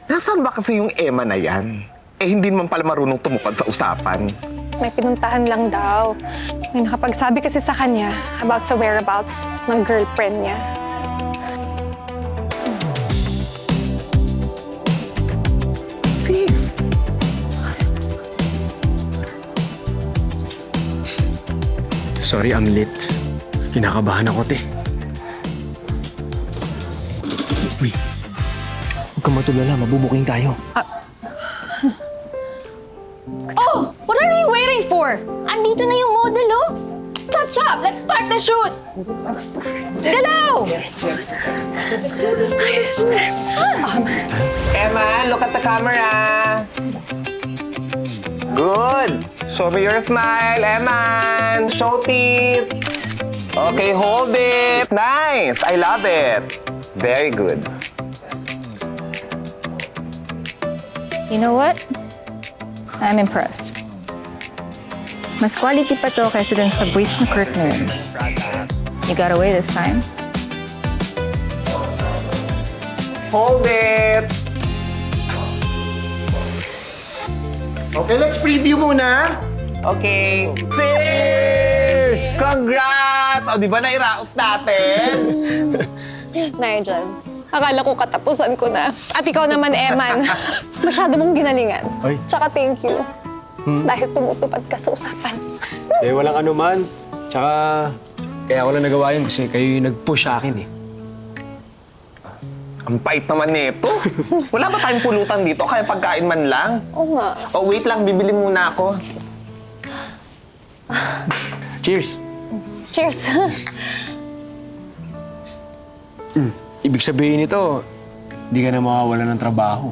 Nasaan ba kasi yung Emma na yan? Eh, hindi naman pala marunong tumupad sa usapan. May pinuntahan lang daw. May nakapagsabi kasi sa kanya about sa whereabouts ng girlfriend niya. Sis! Sorry, I'm late. Kinakabahan ako, te. Uy, huwag kang matulala. Mabubuking tayo. Oh! What are you waiting for? Andito na yung model, oh! Chop, chop! Let's start the shoot! Galaw! Emma, look at the camera! Good! Show me your smile, Emma! Show teeth! Okay, hold it! Nice! I love it! Very good. You know what? I'm impressed. Mas quality pa to kaysa dun sa voice ng Kurt na yun. You got away this time. Hold it! Okay, let's preview muna. Okay. Cheers! Congrats! O, di ba nairaos natin? Nigel, akala ko katapusan ko na. At ikaw naman, Eman. Masyado mong ginalingan. Ay. Tsaka thank you. Dahil tumutupad ka sa usapan. Eh, walang anuman. Tsaka, kaya ako lang nagawa yun kasi kayo yung nag-push sa akin eh. Ang pait naman nito. Wala ba tayong pulutan dito? Kaya pagkain man lang? Oo nga. Oh, wait lang. Bibili muna ako. Cheers! Cheers. Ibig sabihin nito, di ka na mawawala ng trabaho.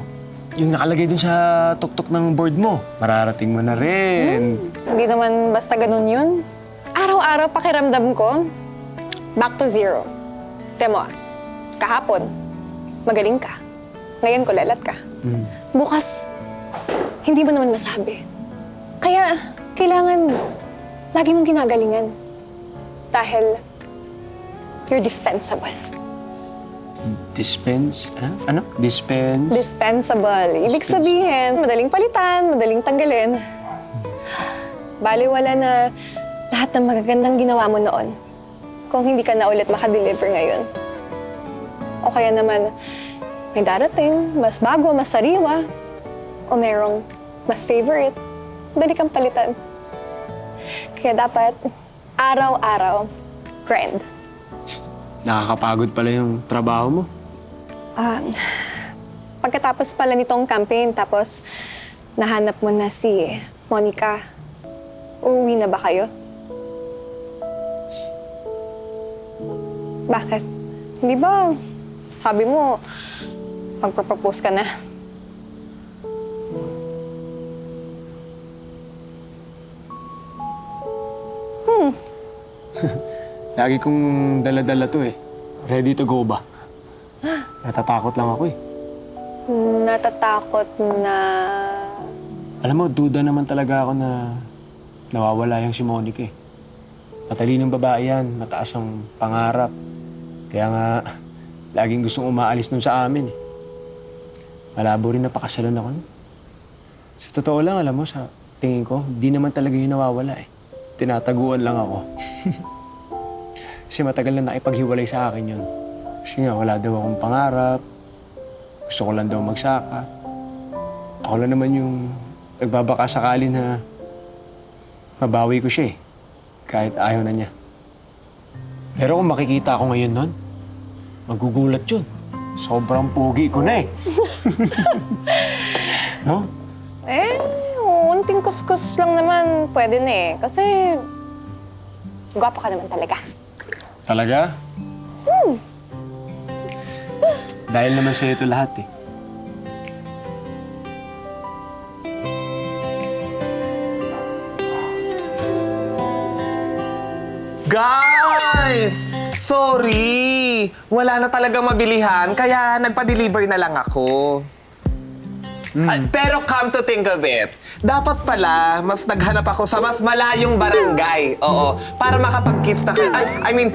Yung nakalagay dun sa tuktok ng board mo, mararating mo na rin. Hindi naman basta ganun yun. Araw-araw pakiramdam ko, back to zero. Temo, kahapon, magaling ka. Ngayon kulelat ka. Bukas, hindi mo naman masabi. Kaya, kailangan lagi mong ginagalingan. Dahil, you're dispensable. Dispense? Ano? Dispense? Dispensable. Ibig sabihin, madaling palitan, madaling tanggalin. Baliwala na lahat ng magagandang ginawa mo noon kung hindi ka na ulit makadeliver ngayon. O kaya naman, may darating, mas bago, mas sariwa, o merong mas favorite, dali kang palitan. Kaya dapat, araw-araw, grind. Nakakapagod pala yung trabaho mo. Pagkatapos pala nitong campaign, tapos nahanap mo na si Monica, uuwi na ba kayo? Bakit? Hindi ba, sabi mo, magpropose ka na? Lagi kong dala-dala to eh. Ready to go ba? Natatakot lang ako eh. Natatakot na... Alam mo, duda naman talaga ako na nawawala yung si Monica eh. Matalinong babae yan, mataas ang pangarap. Kaya nga, laging gustong umaalis nun sa amin eh. Malabo rin napakasalan ako nun. Sa totoo lang, alam mo, sa tingin ko, di naman talaga yung nawawala eh. Tinataguan lang ako. Kasi matagal na nakipaghiwalay sa akin yun. Kasi nga, wala daw akong pangarap. Gusto ko lang daw magsaka. Ako lang naman yung nagbabaka sakali na mabawi ko siya eh. Kahit ayaw na niya. Pero kung makikita ako ngayon nun, magugulat yun. Sobrang pogi ko na eh. No? Unting kuskus lang naman pwede na eh. Kasi, gwapo ka naman talaga. Talaga? Dahil naman sa'yo ito lahat eh. Guys! Sorry! Wala na talaga mabilihan, kaya nagpa-deliver na lang ako. Pero come to think of it, dapat pala mas naghanap ako sa mas malayong barangay. Oo, para makapag-kiss na kayo.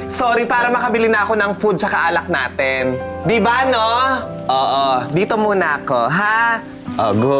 Sorry, para makabili na ako ng food tsaka alak natin. Di ba, no? Oo, dito muna ako, ha? Oh, go.